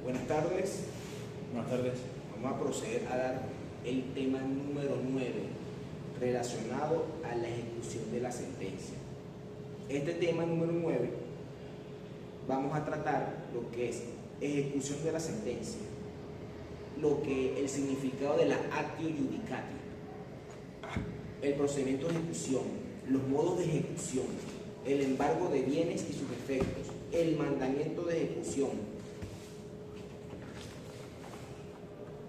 Buenas tardes. Buenas tardes. Vamos a proceder a dar el tema número 9 relacionado a la ejecución de la sentencia. Este tema número 9 vamos a tratar lo que es ejecución de la sentencia, el significado de la actio iudicatio, el procedimiento de ejecución, los modos de ejecución, el embargo de bienes y sus efectos, el mandamiento de ejecución,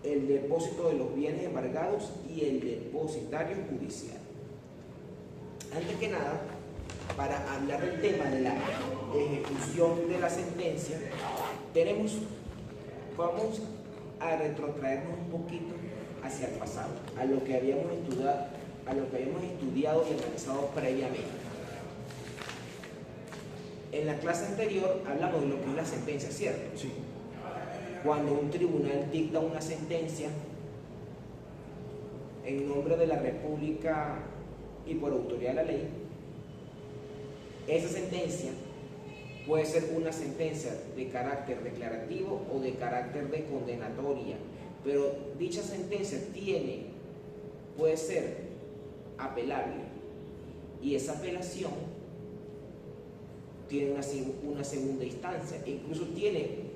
el depósito de los bienes embargados y el depositario judicial. Antes que nada, para hablar del tema de la ejecución de la sentencia, vamos a retrotraernos un poquito hacia el pasado, a lo que habíamos estudiado y analizado previamente. En la clase anterior hablamos de lo que es la sentencia, ¿cierto? Sí. Cuando un tribunal dicta una sentencia en nombre de la República y por autoridad de la ley, esa sentencia puede ser una sentencia de carácter declarativo o de carácter de condenatoria, pero dicha sentencia puede ser apelable, y esa apelación tiene una segunda instancia e incluso tiene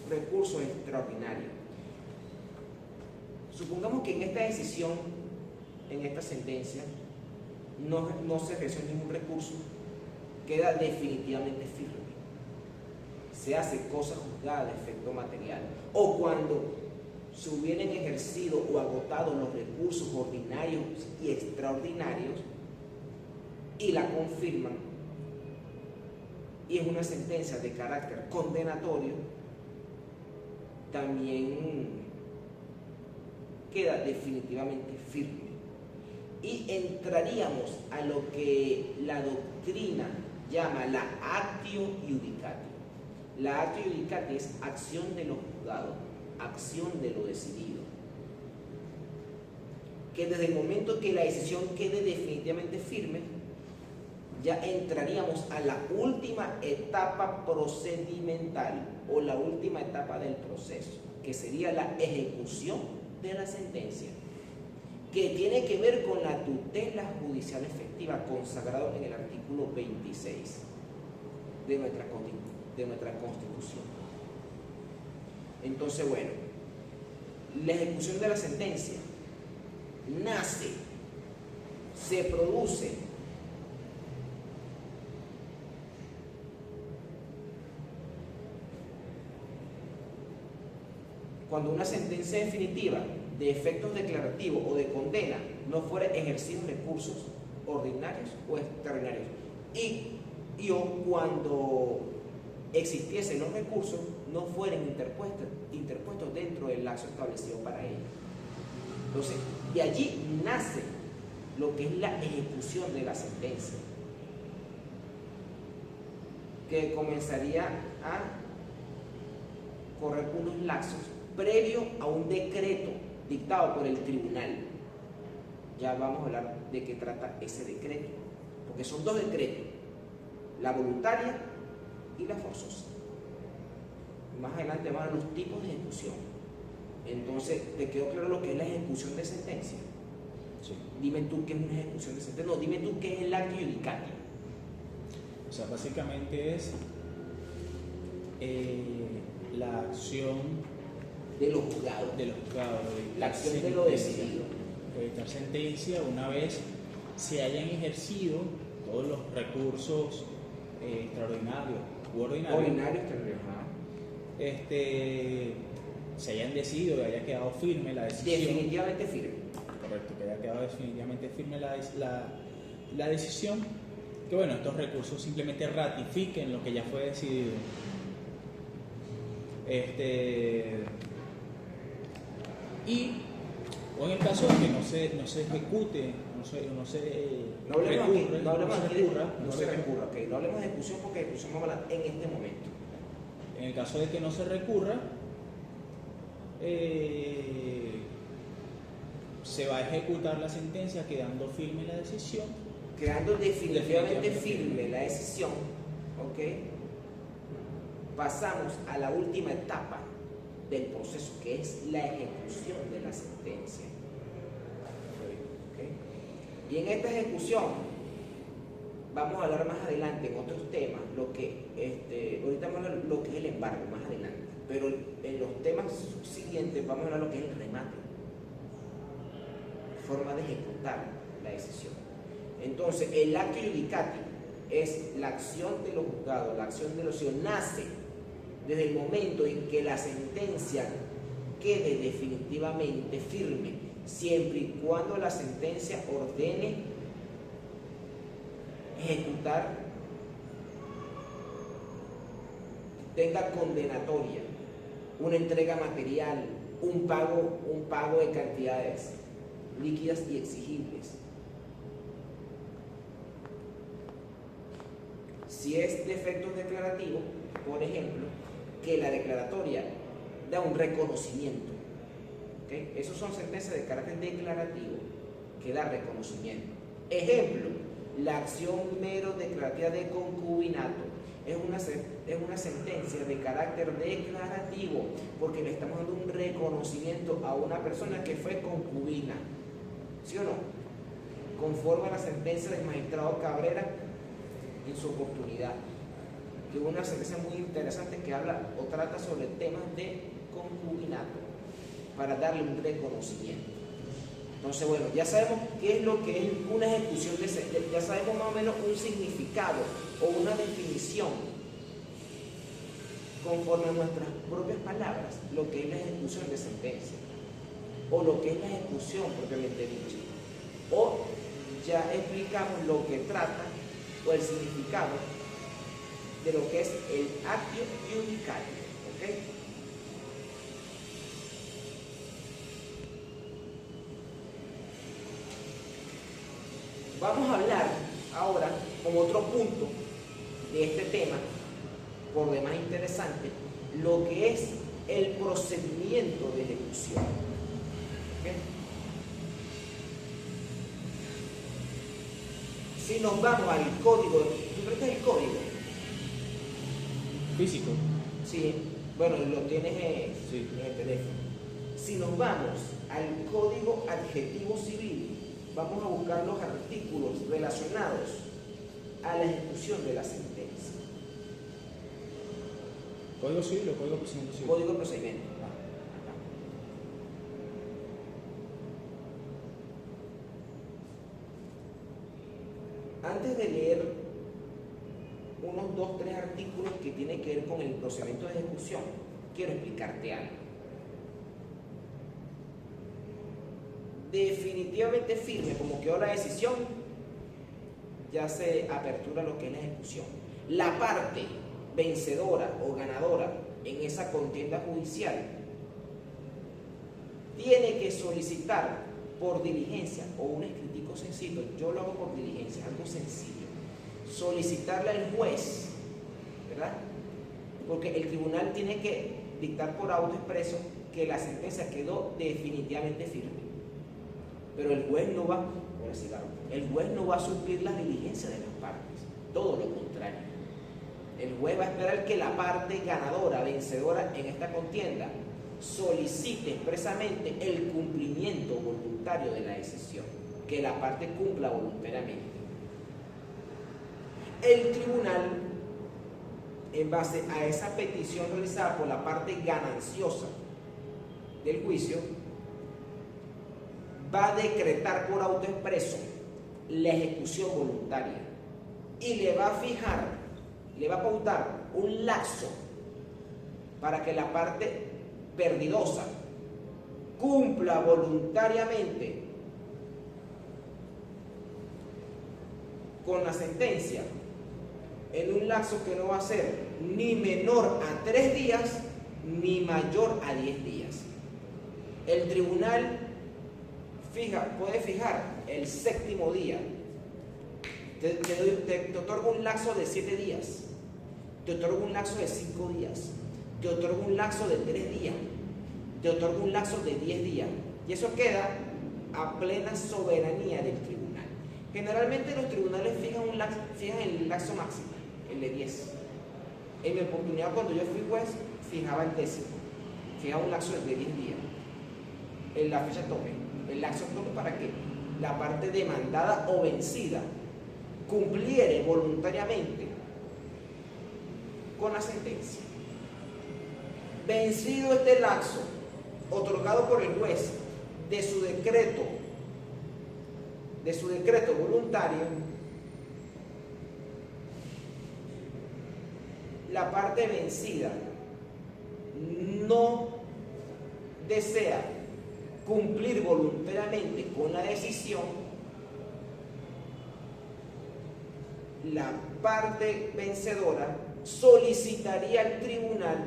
recursos extraordinarios. Supongamos que en esta decisión, en esta sentencia, no se realizó ningún recurso, queda definitivamente firme. Se hace cosa juzgada de efecto material. O cuando se hubieran ejercido o agotado los recursos ordinarios y extraordinarios y la confirman, y es una sentencia de carácter condenatorio, también queda definitivamente firme. Y entraríamos a lo que la doctrina llama la actio iudicatio. La actio iudicatio es acción de lo juzgado, acción de lo decidido. Que desde el momento que la decisión quede definitivamente firme, ya entraríamos a la última etapa procedimental o la última etapa del proceso, que sería la ejecución de la sentencia, que tiene que ver con la tutela judicial efectiva consagrado en el artículo 26 de nuestra Constitución. Entonces, bueno, la ejecución de la sentencia se produce cuando una sentencia definitiva de efectos declarativos o de condena no fuera ejercido recursos ordinarios o extraordinarios, y o cuando existiesen los recursos no fueran interpuestos dentro del lapso establecido para ello. Entonces, de allí nace lo que es la ejecución de la sentencia, que comenzaría a correr unos lapsos previo a un decreto dictado por el tribunal. Ya vamos a hablar de qué trata ese decreto, porque son dos decretos: la voluntaria y la forzosa. Más adelante van a los tipos de ejecución. Entonces, ¿te quedó claro lo que es la ejecución de sentencia? Sí. Dime tú qué es una ejecución de sentencia. No, dime tú qué es el actio iudicatio. O sea, básicamente es la acción De los juzgados. La acción de lo decidido. De dictar sentencia una vez se hayan ejercido todos los recursos extraordinarios u ordinarios, se hayan decidido y haya quedado firme la decisión. Definitivamente firme. Correcto, que haya quedado definitivamente firme la decisión, que bueno, estos recursos simplemente ratifiquen lo que ya fue decidido. O en el caso de que no se ejecute, no se recurra. Okay, no hablemos de ejecución porque ejecución vamos a hablar en este momento. En el caso de que no se recurra, se va a ejecutar la sentencia quedando firme la decisión. Quedando definitivamente firme la decisión, ¿ok? pasamos a la última etapa del proceso, que es la ejecución de la sentencia. ¿Okay? Y en esta ejecución vamos a hablar más adelante en otros temas, ahorita vamos a hablar lo que es el embargo más adelante, pero en los temas siguientes vamos a hablar lo que es el remate, forma de ejecutar la decisión. Entonces, el acto iudicati es la acción de los juzgados, la acción de los ciudadanos, nace desde el momento en que la sentencia quede definitivamente firme, siempre y cuando la sentencia ordene ejecutar, tenga condenatoria, una entrega material, un pago de cantidades líquidas y exigibles. Si es de efectos declarativos, por ejemplo, que la declaratoria da un reconocimiento, ¿okay? Esos son sentencias de carácter declarativo que da reconocimiento. Ejemplo, la acción mero declarativa de concubinato es una sentencia de carácter declarativo porque le estamos dando un reconocimiento a una persona que fue concubina, ¿sí o no? Conforme a la sentencia del magistrado Cabrera en su oportunidad, que es una sentencia muy interesante que habla o trata sobre temas de concubinato para darle un reconocimiento. Entonces, bueno, ya sabemos qué es lo que es una ejecución de sentencia, ya sabemos más o menos un significado o una definición conforme a nuestras propias palabras, lo que es la ejecución de sentencia o lo que es la ejecución propiamente dicha, o ya explicamos lo que trata o el significado de lo que es el actio iudicatum, ¿ok? Vamos a hablar ahora, como otro punto de este tema, por demás interesante, lo que es el procedimiento de ejecución. ¿Okay? Si nos vamos al código, ¿tú crees que es el código? Físico. Sí, bueno, lo tienes en el teléfono. Si nos vamos al código adjetivo civil, vamos a buscar los artículos relacionados a la ejecución de la sentencia. ¿Código civil o código de procedimiento civil? Código de procedimiento. Antes de leer unos 2 o 3 artículos que tienen que ver con el procedimiento de ejecución, quiero explicarte algo. Definitivamente firme, como quedó la decisión, ya se apertura lo que es la ejecución. La parte vencedora o ganadora en esa contienda judicial tiene que solicitar por diligencia o un escritico sencillo. Yo lo hago por diligencia, algo sencillo. Solicitarle al juez, ¿verdad? Porque el tribunal tiene que dictar por auto expreso que la sentencia quedó definitivamente firme. Pero el juez no va, el juez no va a suplir las diligencias de las partes, todo lo contrario. El juez va a esperar que la parte ganadora, vencedora en esta contienda, solicite expresamente el cumplimiento voluntario de la decisión, que la parte cumpla voluntariamente. El tribunal, en base a esa petición realizada por la parte gananciosa del juicio, va a decretar por auto expreso la ejecución voluntaria y le va a fijar, le va a pautar un lapso para que la parte perdidosa cumpla voluntariamente con la sentencia en un lapso que no va a ser ni menor a 3 días ni mayor a 10 días. El tribunal puede fijar el 7º día, te otorga un lapso de 7 días, te otorga un lapso de 5 días, te otorga un lapso de 3 días, te otorga un lapso de 10 días, y eso queda a plena soberanía del tribunal. Generalmente los tribunales fijan el lapso máximo, el de 10. En mi oportunidad, cuando yo fui juez, fijaba el décimo, fijaba un lapso de 10 días. En la fecha tope, el lapso tope para que la parte demandada o vencida cumpliere voluntariamente con la sentencia. Vencido este lapso, otorgado por el juez de su decreto voluntario, la parte vencida no desea cumplir voluntariamente con la decisión, la parte vencedora solicitaría al tribunal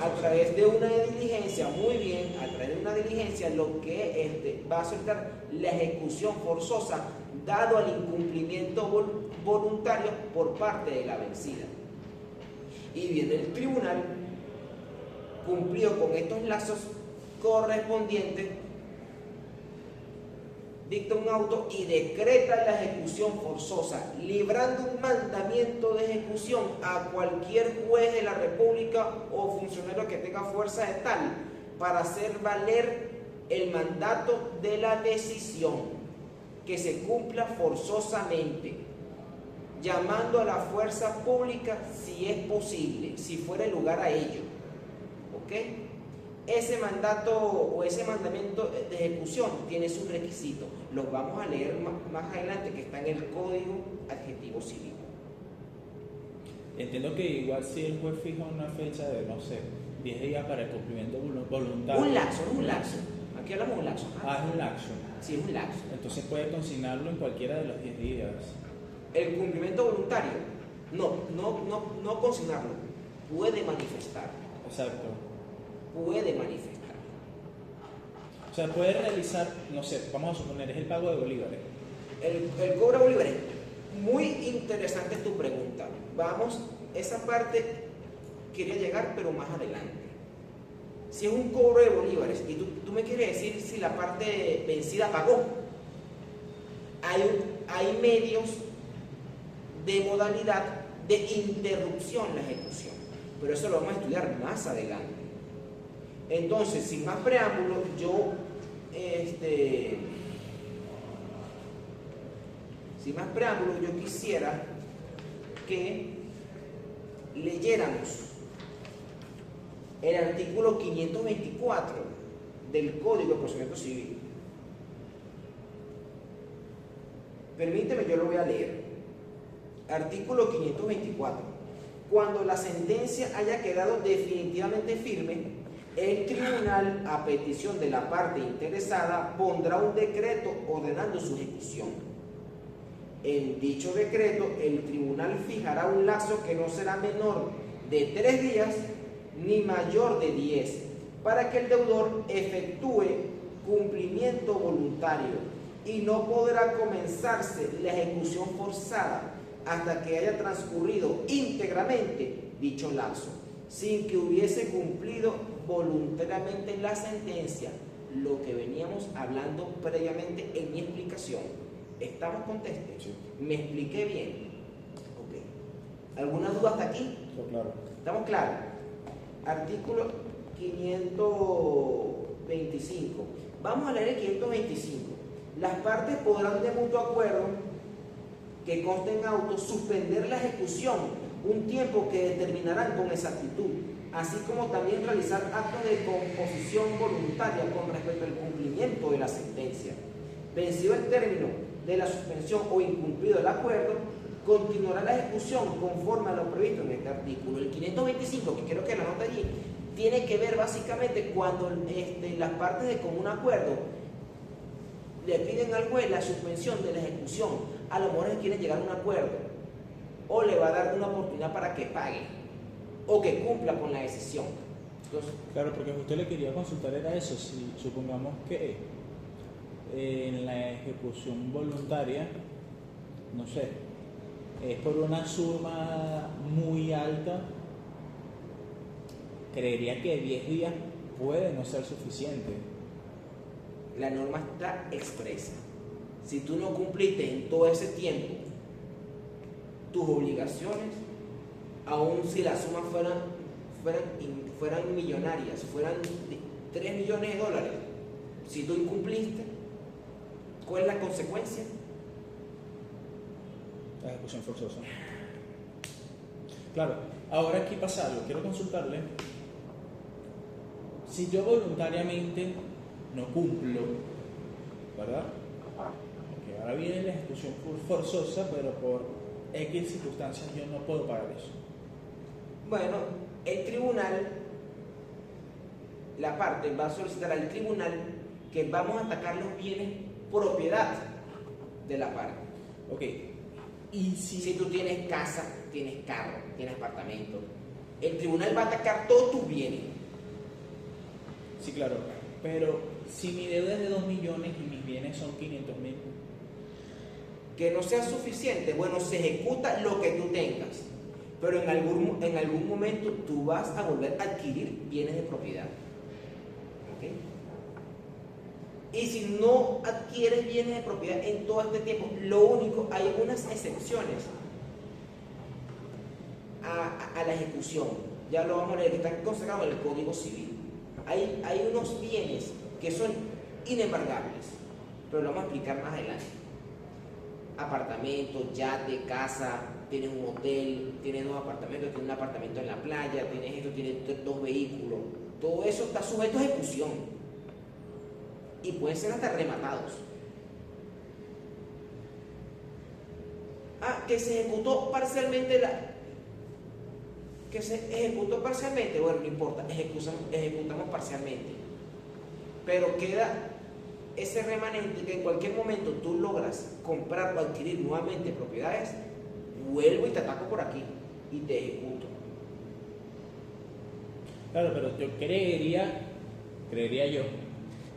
a través de una diligencia, muy bien, a través de una diligencia, lo que va a solicitar la ejecución forzosa dado al incumplimiento voluntario por parte de la vencida. Y bien, el tribunal cumplió con estos lazos correspondientes, dicta un auto y decreta la ejecución forzosa, librando un mandamiento de ejecución a cualquier juez de la República o funcionario que tenga fuerza de tal para hacer valer el mandato de la decisión, que se cumpla forzosamente, llamando a la fuerza pública si es posible, si fuera el lugar a ello. ¿Ok? Ese mandato o ese mandamiento de ejecución tiene sus requisitos. Los vamos a leer más adelante, que está en el Código Adjetivo Civil. Entiendo que igual si el juez fija una fecha de, no sé, 10 días para el cumplimiento voluntario. Un lapso, no un lapso. Aquí hablamos de un lapso. Ah, es un lapso. Sí, es un lapso. Entonces puede consignarlo en cualquiera de los 10 días. El cumplimiento voluntario, no consignarlo, puede manifestar. Exacto. Puede manifestar. O sea, puede realizar, no sé, vamos a suponer, es el pago de bolívares. El cobro de bolívares. Muy interesante tu pregunta. Vamos, esa parte quería llegar, pero más adelante. Si es un cobro de bolívares y tú me quieres decir si la parte vencida pagó, hay medios de modalidad de interrupción en la ejecución, pero eso lo vamos a estudiar más adelante. Entonces, sin más preámbulo, yo quisiera que leyéramos el artículo 524 del Código de Procedimiento Civil. Permíteme, yo lo voy a leer. Artículo 524. Cuando la sentencia haya quedado definitivamente firme, el tribunal, a petición de la parte interesada, pondrá un decreto ordenando su ejecución. En dicho decreto, el tribunal fijará un lapso que no será menor de 3 días ni mayor de 10, para que el deudor efectúe cumplimiento voluntario, y no podrá comenzarse la ejecución forzada hasta que haya transcurrido íntegramente dicho lapso, sin que hubiese cumplido voluntariamente la sentencia, lo que veníamos hablando previamente en mi explicación. ¿Estamos contestes? Sí. ¿Me expliqué bien? Ok. ¿Alguna duda hasta aquí? Claro. ¿Estamos claros? Artículo 525. Vamos a leer el 525. Las partes podrán de mutuo acuerdo que conste en auto suspender la ejecución un tiempo que determinarán con exactitud, así como también realizar actos de composición voluntaria con respecto al cumplimiento de la sentencia. Vencido el término de la suspensión o incumplido el acuerdo, continuará la ejecución conforme a lo previsto en este artículo. El 525, que quiero que la anote allí, tiene que ver básicamente cuando las partes de común acuerdo le piden al juez la suspensión de la ejecución. A lo mejor quieren llegar a un acuerdo, o le va a dar una oportunidad para que pague o que cumpla con la decisión. Entonces, claro, porque usted le quería consultar era eso, si supongamos que en la ejecución voluntaria, no sé, es por una suma muy alta, creería que 10 días puede no ser suficiente. la norma está expresa. Si tú no cumpliste en todo ese tiempo tus obligaciones, aun si las sumas fueran millonarias, fueran de 3 millones de dólares, si tú incumpliste, ¿cuál es la consecuencia? La ejecución forzosa. Claro, ahora aquí pasa algo, quiero consultarle. Si yo voluntariamente no cumplo, ¿verdad? Porque ahora viene la ejecución forzosa, pero por X circunstancias yo no puedo pagar eso. Bueno, el tribunal, la parte va a solicitar al tribunal que vamos a atacar los bienes propiedad de la parte. Ok, y Si tú tienes casa, tienes carro, tienes apartamento, el tribunal va a atacar todos tus bienes. Sí, claro, pero si mi deuda es de 2 millones y mis bienes son 500.000. Que no sea suficiente, bueno, se ejecuta lo que tú tengas, pero en algún momento tú vas a volver a adquirir bienes de propiedad. ¿Ok? Y si no adquieres bienes de propiedad en todo este tiempo, lo único, hay algunas excepciones a la ejecución. Ya lo vamos a leer, que están consagrados en el Código Civil. Hay unos bienes que son inembargables, pero lo vamos a explicar más adelante. Apartamento, yate, casa, tienes un hotel, tienes 2 apartamentos, tienes un apartamento en la playa, tienes esto, tienes 2 vehículos. Todo eso está sujeto a ejecución y pueden ser hasta rematados. Que se ejecutó parcialmente bueno, no importa, ejecutamos parcialmente, pero queda ese remanente que en cualquier momento tú logras comprar o adquirir nuevamente propiedades, vuelvo y te ataco por aquí y te ejecuto. Claro, pero yo creería yo,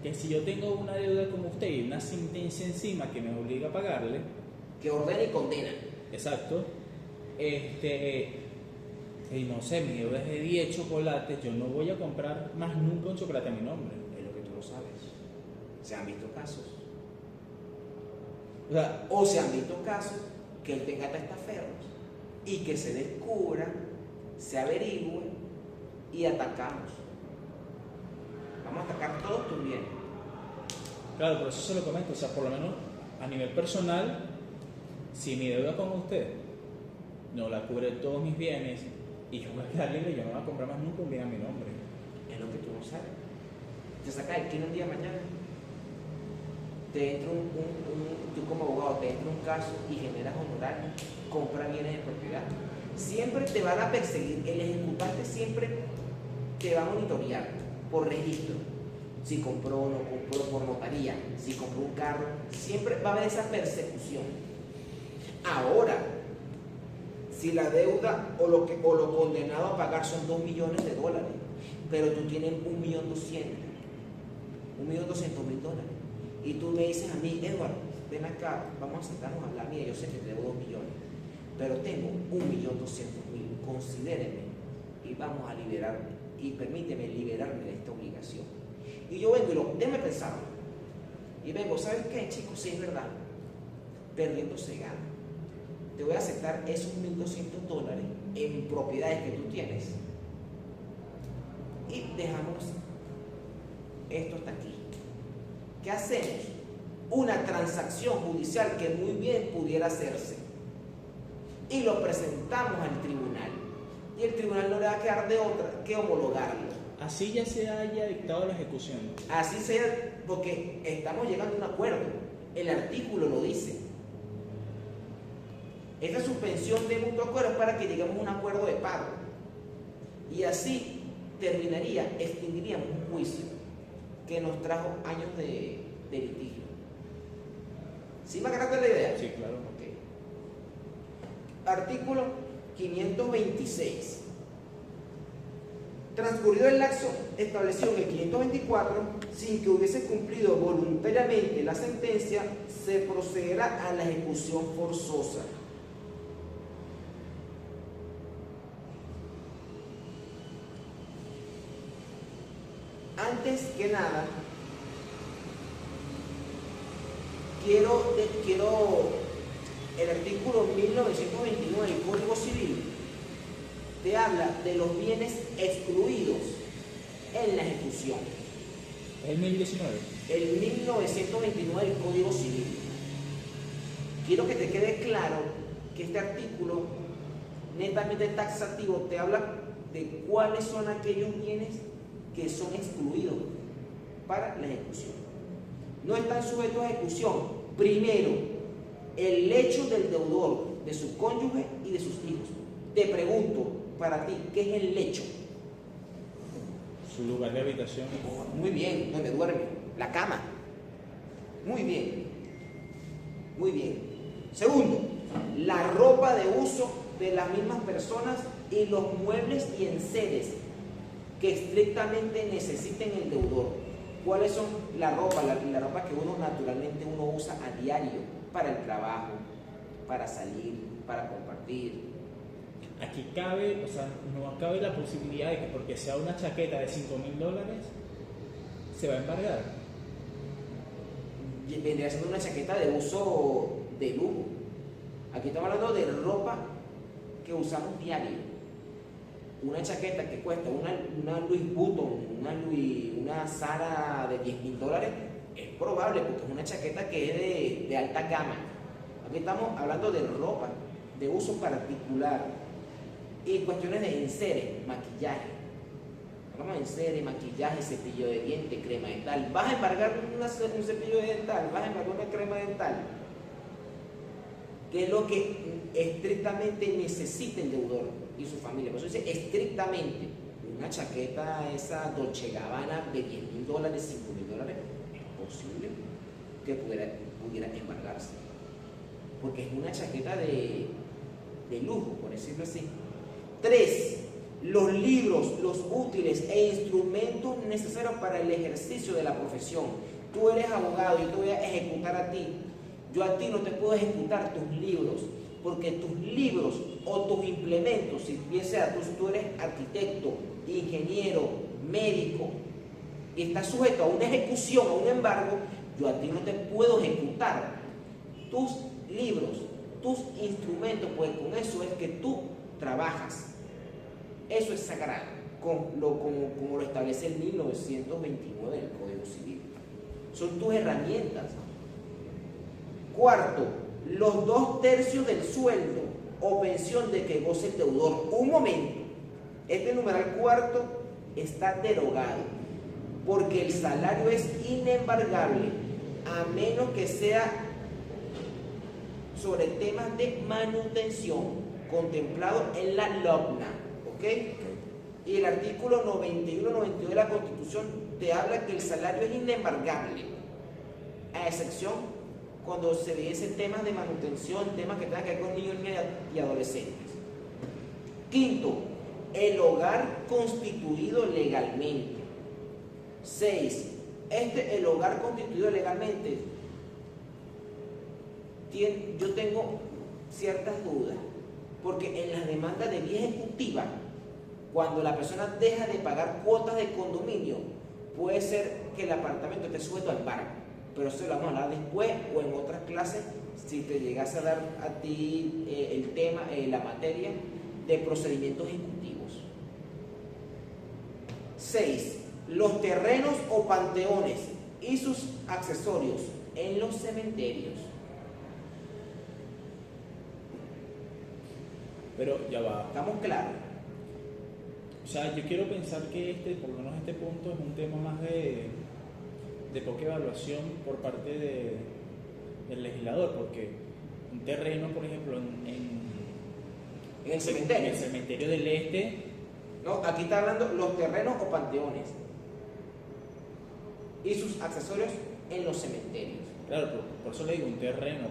que si yo tengo una deuda como usted y una sentencia encima que me obliga a pagarle, Que ordena y condena. exacto, y no sé, mi deuda es de 10 chocolates, yo no voy a comprar más nunca un chocolate a mi nombre. Es lo que tú no sabes. Se han visto casos. O sea, O se han visto casos que él tenga testaferros y que se descubra, se averigüe y atacamos. Vamos a atacar todos tus bienes. claro, por eso se lo comento, o sea, por lo menos a nivel personal, si mi deuda con usted no la cubre todos mis bienes y yo voy a quedar libre, yo no voy a comprar más nunca un bien a mi nombre. Es lo que tú no sabes. Te sacas el kilo un día de mañana. Te entra tú como abogado, te entra un caso y generas honorarios, compras bienes de propiedad. Siempre te van a perseguir, el ejecutante siempre te va a monitorear por registro. Si compró o no compró, por notaría, si compró un carro, siempre va a haber esa persecución. Ahora, si la deuda o lo condenado a pagar son 2 millones de dólares, pero tú tienes 1.200.000 dólares, y tú me dices a mí, Eduardo, ven acá, vamos a sentarnos a hablar, mira, yo sé que te debo 2 millones, pero tengo 1.200.000, considéreme y vamos a liberarme, y permíteme liberarme de esta obligación. Y yo vengo y déjame pensar, y vengo, ¿sabes qué, chicos? Sí, es verdad, perdiendo se gana. Te voy a aceptar esos 1.200 dólares en propiedades que tú tienes y dejamos esto hasta aquí. ¿Qué hacemos? Una transacción judicial que muy bien pudiera hacerse y lo presentamos al tribunal y el tribunal no le va a quedar de otra que homologarlo. Así ya se haya dictado la ejecución. Así sea, porque estamos llegando a un acuerdo, el artículo lo dice. Esta suspensión de mutuo acuerdo es para que lleguemos a un acuerdo de pago y así extinguiríamos un juicio que nos trajo años de litigio. ¿Sí me agarraste la idea? Sí, claro. Okay. Artículo 526. Transcurrido el lapso establecido en el 524, sin que hubiese cumplido voluntariamente la sentencia, se procederá a la ejecución forzosa. Antes que nada, quiero el artículo 1929 del Código Civil te habla de los bienes excluidos en la ejecución. ¿Es el 1019? El 1929 del Código Civil. Quiero que te quede claro que este artículo netamente taxativo te habla de cuáles son aquellos bienes que son excluidos para la ejecución. No están sujetos a ejecución. Primero, el lecho del deudor, de su cónyuge y de sus hijos. Te pregunto, para ti, ¿qué es el lecho? Su lugar de habitación. Muy bien, donde duerme, la cama. Muy bien, muy bien. Segundo, la ropa de uso de las mismas personas y los muebles y enseres que estrictamente necesiten el deudor. ¿Cuáles son la ropa? La ropa que uno naturalmente usa a diario para el trabajo, para salir, para compartir. Aquí cabe, o sea, no cabe la posibilidad de que porque sea una chaqueta de $5,000 se va a embargar. Vendría siendo una chaqueta de uso de lujo. Aquí estamos hablando de ropa que usamos diario. Una chaqueta que cuesta una Louis Vuitton, una Zara de $10,000, es probable porque es una chaqueta que es de alta gama. Aquí estamos hablando de ropa de uso particular y cuestiones de enseres, maquillaje. Hablamos de enseres, maquillaje, cepillo de dientes, crema dental. ¿Vas a embargar un cepillo dental? ¿Vas a embargar una crema dental? ¿Qué es lo que estrictamente necesita el deudor y su familia? Por eso dice estrictamente. Una chaqueta esa Dolce Gabbana de $10,000, $5,000, es posible que pudiera embargarse. Porque es una chaqueta de lujo, por decirlo así. 3. Los libros, los útiles e instrumentos necesarios para el ejercicio de la profesión. Tú eres abogado, yo te voy a ejecutar a ti. Yo a ti no te puedo ejecutar tus libros, porque tus libros o tus implementos, si bien sea tú eres arquitecto, ingeniero, médico, y estás sujeto a una ejecución, a un embargo, yo a ti no te puedo ejecutar tus libros, tus instrumentos, pues con eso es que tú trabajas. Eso es sagrado, como lo establece el 1929 del Código Civil. Son tus herramientas. 4. Los 2/3 del sueldo o pensión de que goce el deudor. Un momento. Este numeral 4 está derogado porque el salario es inembargable a menos que sea sobre temas de manutención contemplado en la LOGNA. ¿Ok? Y el artículo 91-92 de la Constitución te habla que el salario es inembargable, a excepción cuando se dice temas de manutención, temas que tengan que ver con niños y adolescentes. 5. El hogar constituido legalmente. 6. El hogar constituido legalmente, yo tengo ciertas dudas, porque en las demandas de vía ejecutiva, cuando la persona deja de pagar cuotas de condominio, puede ser que el apartamento esté sujeto a embargo, pero eso lo vamos a hablar después o en otras clases, si te llegase a dar a ti el tema, la materia de procedimientos ejecutivos. 6. Los terrenos o panteones y sus accesorios en los cementerios. Pero ya va. ¿Estamos claros? O sea, yo quiero pensar que por lo menos este punto es un tema más de poca evaluación por parte del legislador, porque un terreno, por ejemplo, en el cementerio. En el cementerio del este. No, aquí está hablando los terrenos o panteones y sus accesorios en los cementerios. Claro, por eso le digo, un terreno,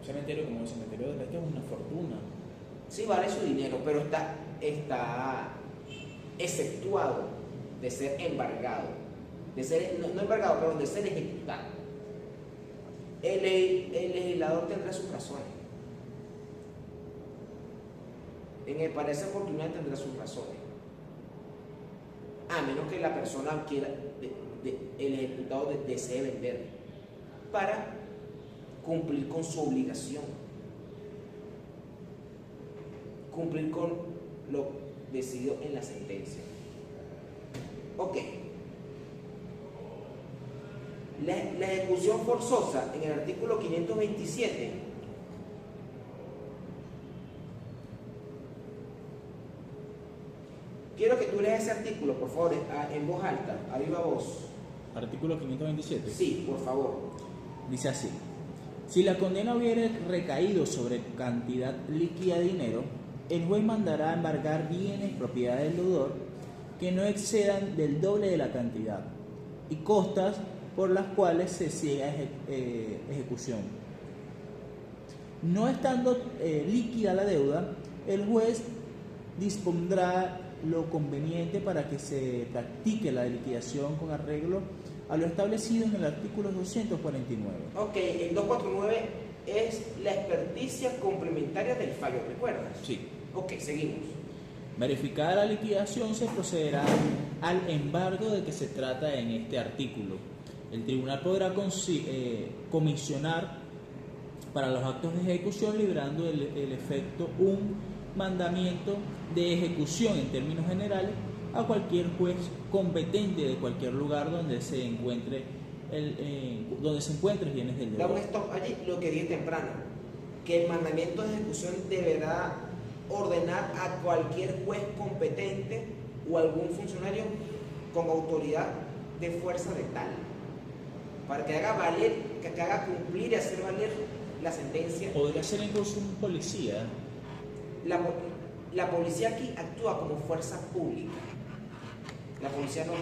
un cementerio como el cementerio del este es una fortuna. Sí, vale su dinero, pero está exceptuado de ser embargado, de ser, no embargado, pero de ser ejecutado. El legislador tendrá sus razones. En el para esa oportunidad tendrá sus razones. A menos que la persona quiera, el ejecutado desee vender para cumplir con su obligación, cumplir con decidido en la sentencia. Ok. La ejecución forzosa en el artículo 527 quiero que tú leas ese artículo, por favor, en voz alta, a viva voz. Artículo 527. Sí, por favor. Dice así: si la condena hubiere recaído sobre cantidad líquida de dinero, el juez mandará embargar bienes propiedad del deudor que no excedan del doble de la cantidad y costas por las cuales se ciega ejecución. No estando líquida la deuda, el juez dispondrá lo conveniente para que se practique la liquidación con arreglo a lo establecido en el artículo 249. Ok, el 249 es la experticia complementaria del fallo, ¿recuerdas? Sí. Ok, seguimos. Verificada la liquidación, se procederá al embargo de que se trata en este artículo. El tribunal podrá comisionar para los actos de ejecución, librando el efecto un mandamiento de ejecución en términos generales a cualquier juez competente de cualquier lugar donde se encuentre bienes del Da un deudor. stop allí, lo que dije temprano, que el mandamiento de ejecución deberá ordenar a cualquier juez competente o algún funcionario con autoridad de fuerza de tal, para que haga valer, que haga cumplir y hacer valer la sentencia. Podría ser incluso un policía. La policía aquí actúa como fuerza pública. La policía no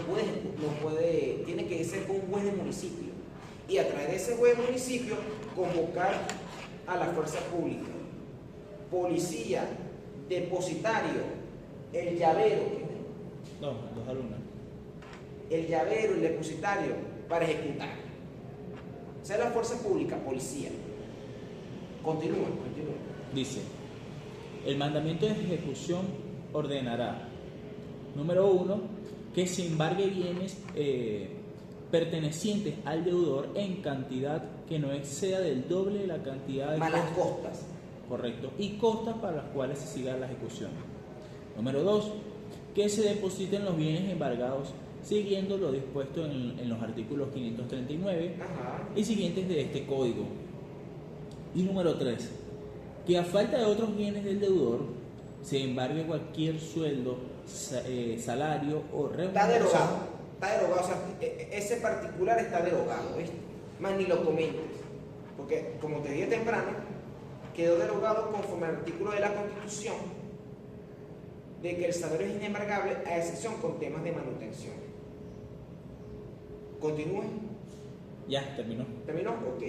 puede, tiene que ser un juez de municipio y a través de ese juez de municipio convocar a la fuerza pública. Policía, depositario, el llavero, No, dos alumnos. el llavero, el depositario para ejecutar. Esa es la fuerza pública, policía. Continúa. Dice: el mandamiento de ejecución ordenará, número 1, que se embargue bienes pertenecientes al deudor en cantidad que no exceda del doble de la cantidad de Más las costas. correcto, y costas para las cuales se siga la ejecución. Número 2, que se depositen los bienes embargados siguiendo lo dispuesto en los artículos 539 Ajá. y siguientes de este código. Y número 3, que a falta de otros bienes del deudor se embargue cualquier sueldo, salario o remuneración. Está derogado, o sea, ese particular está derogado, ¿ves? Más ni lo comentes, porque como te dije temprano, quedó derogado conforme al artículo de la Constitución de que el salario es inembargable a excepción con temas de manutención. Continúe. Ya, terminó. ¿Terminó? Ok.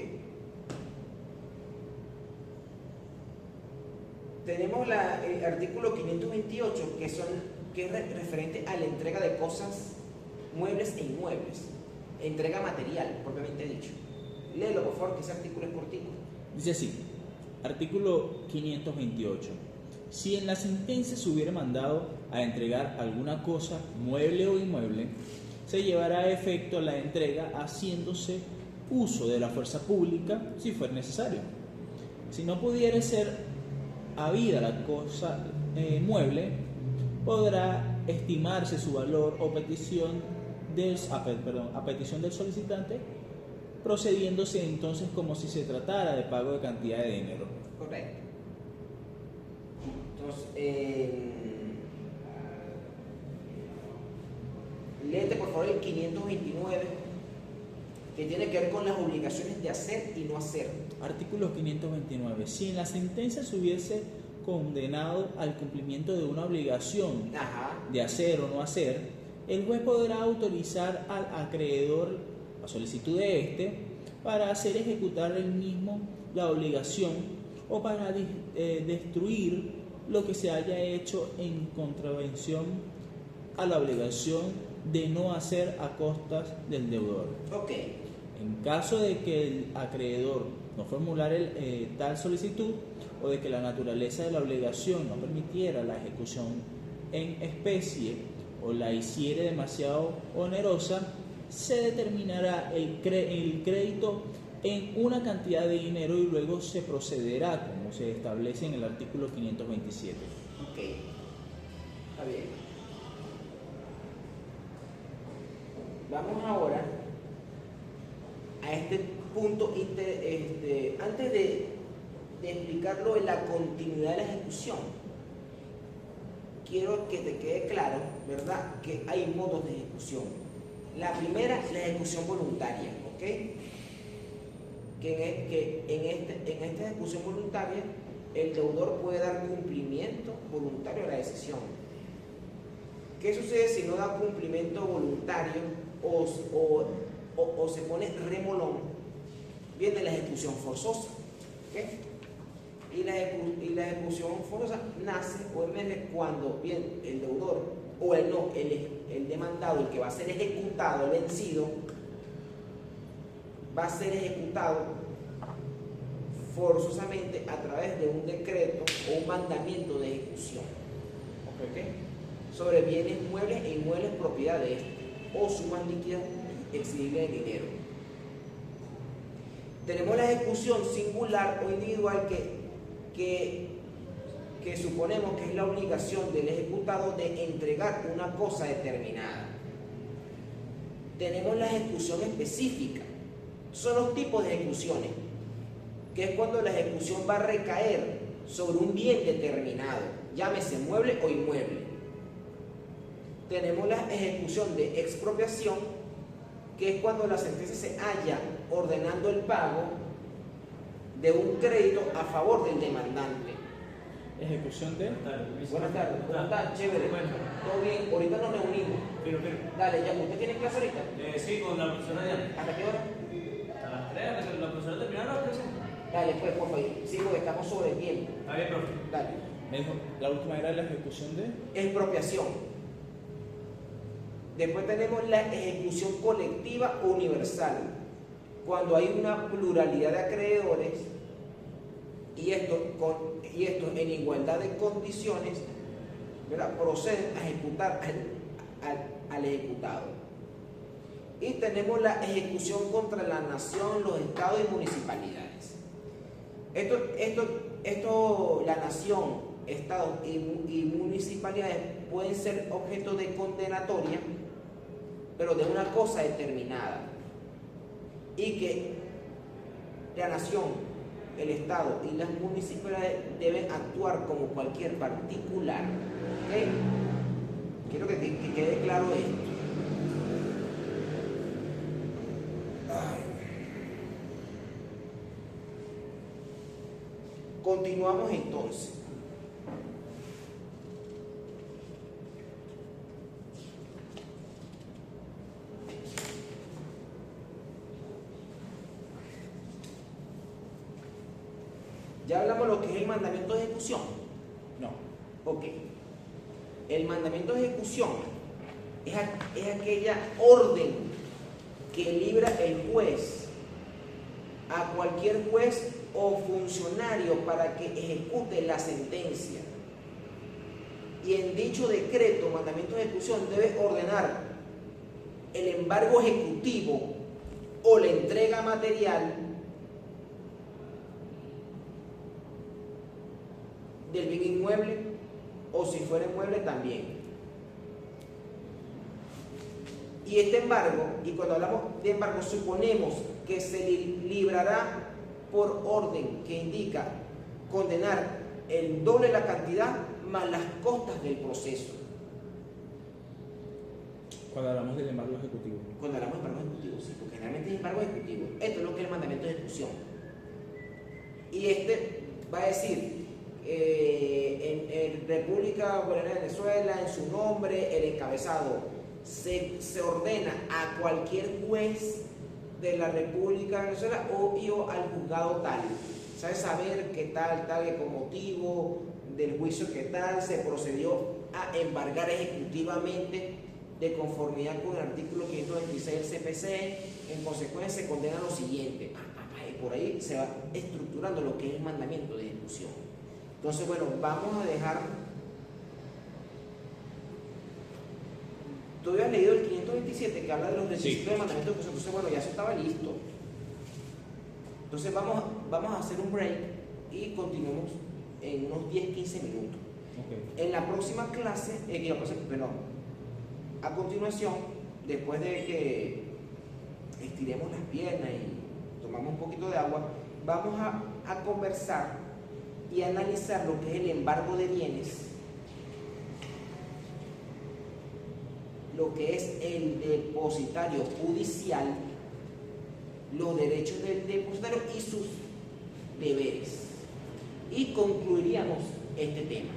Tenemos el artículo 528 que es referente a la entrega de cosas muebles e inmuebles, entrega material, propiamente dicho. Léelo, por favor, que ese artículo es cortico. Dice así, artículo 528. Si en la sentencia se hubiera mandado a entregar alguna cosa, mueble o inmueble, se llevará a efecto la entrega haciéndose uso de la fuerza pública si fuera necesario. Si no pudiera ser habida la cosa mueble, podrá estimarse su valor o a petición del solicitante, procediéndose entonces como si se tratara de pago de cantidad de dinero. Correcto. Entonces, léete por favor el 529, que tiene que ver con las obligaciones de hacer y no hacer. Artículo 529. Si en la sentencia se hubiese condenado al cumplimiento de una obligación de hacer o no hacer, el juez podrá autorizar al acreedor, a solicitud de éste, para hacer ejecutar él mismo la obligación o para destruir lo que se haya hecho en contravención a la obligación de no hacer a costas del deudor. Ok. En caso de que el acreedor no formulara tal solicitud o de que la naturaleza de la obligación no permitiera la ejecución en especie o la hiciere demasiado onerosa, se determinará el crédito en una cantidad de dinero y luego se procederá como se establece en el artículo 527. Ok. Está bien. Vamos ahora a este punto, antes de explicarlo en la continuidad de la ejecución, quiero que te quede claro, ¿verdad?, que hay modos de ejecución. La primera es la ejecución voluntaria, ¿ok? Que en esta ejecución voluntaria, el deudor puede dar cumplimiento voluntario a la decisión. ¿Qué sucede si no da cumplimiento voluntario o se pone remolón? Viene la ejecución forzosa, ¿ok? Y la ejecución forzosa nace o emerge cuando bien el deudor o el demandado, el que va a ser ejecutado, el vencido, va a ser ejecutado forzosamente a través de un decreto o un mandamiento de ejecución, ¿ok?, sobre bienes muebles e inmuebles propiedad de este o sumas líquidas exigibles de dinero. Tenemos la ejecución singular o individual que suponemos que es la obligación del ejecutado de entregar una cosa determinada. Tenemos la ejecución específica. Son los tipos de ejecuciones, que es cuando la ejecución va a recaer sobre un bien determinado, llámese mueble o inmueble. Tenemos la ejecución de expropiación, que es cuando la sentencia se halla ordenando el pago de un crédito a favor del demandante. Ejecución de... Buenas tardes, ¿cómo está? Chévere. ¿Todo bien? Ahorita nos reunimos. Pero. Dale, ya, ¿usted tiene clase ahorita? Sí, con la profesora Diana. ¿Hasta qué hora? A las 3, la profesora terminaron las clases. Dale, pues, por favor. Sí, porque estamos sobre el tiempo. Está bien, profe. Dale. Me dijo, la última era la ejecución de... Expropiación. Después tenemos la ejecución colectiva universal, cuando hay una pluralidad de acreedores y estos en igualdad de condiciones, ¿verdad?, proceden a ejecutar al ejecutado. Y tenemos la ejecución contra la nación, los estados y municipalidades. La nación, estados y municipalidades pueden ser objeto de condenatoria, pero de una cosa determinada, y que la nación, el estado y las municipalidades deben actuar como cualquier particular, ¿okay? Quiero que quede claro esto. Continuamos entonces. Ya hablamos de lo que es el mandamiento de ejecución. No. Ok. El mandamiento de ejecución es aquella orden que libra el juez a cualquier juez o funcionario para que ejecute la sentencia. Y en dicho decreto, mandamiento de ejecución, debe ordenar el embargo ejecutivo o la entrega material del bien inmueble, o si fuera inmueble también. Y este embargo, y cuando hablamos de embargo, suponemos que se librará por orden que indica condenar el doble de la cantidad más las costas del proceso. Cuando hablamos del embargo ejecutivo. Cuando hablamos de embargo ejecutivo, sí, porque generalmente es embargo ejecutivo. Esto es lo que es el mandamiento de ejecución. Y este va a decir, en República Bolivariana de Venezuela, en su nombre, el encabezado, se ordena a cualquier juez de la República de Venezuela o al juzgado tal. ¿Sabe saber qué tal, que con motivo del juicio que tal se procedió a embargar ejecutivamente de conformidad con el artículo 526 del CPC? En consecuencia se condena lo siguiente. Y por ahí se va estructurando lo que es el mandamiento de ejecución. Entonces, bueno, vamos a dejar. Tú habías leído el 527 que habla de los requisitos del mandamiento de ejecución. Entonces, bueno, ya eso estaba listo. Entonces, vamos a hacer un break y continuamos en unos 10-15 minutos. Ok. En la próxima clase, perdón, a continuación, después de que estiremos las piernas y tomamos un poquito de agua, vamos a conversar y analizar lo que es el embargo de bienes, lo que es el depositario judicial, los derechos del depositario y sus deberes. Y concluiríamos este tema.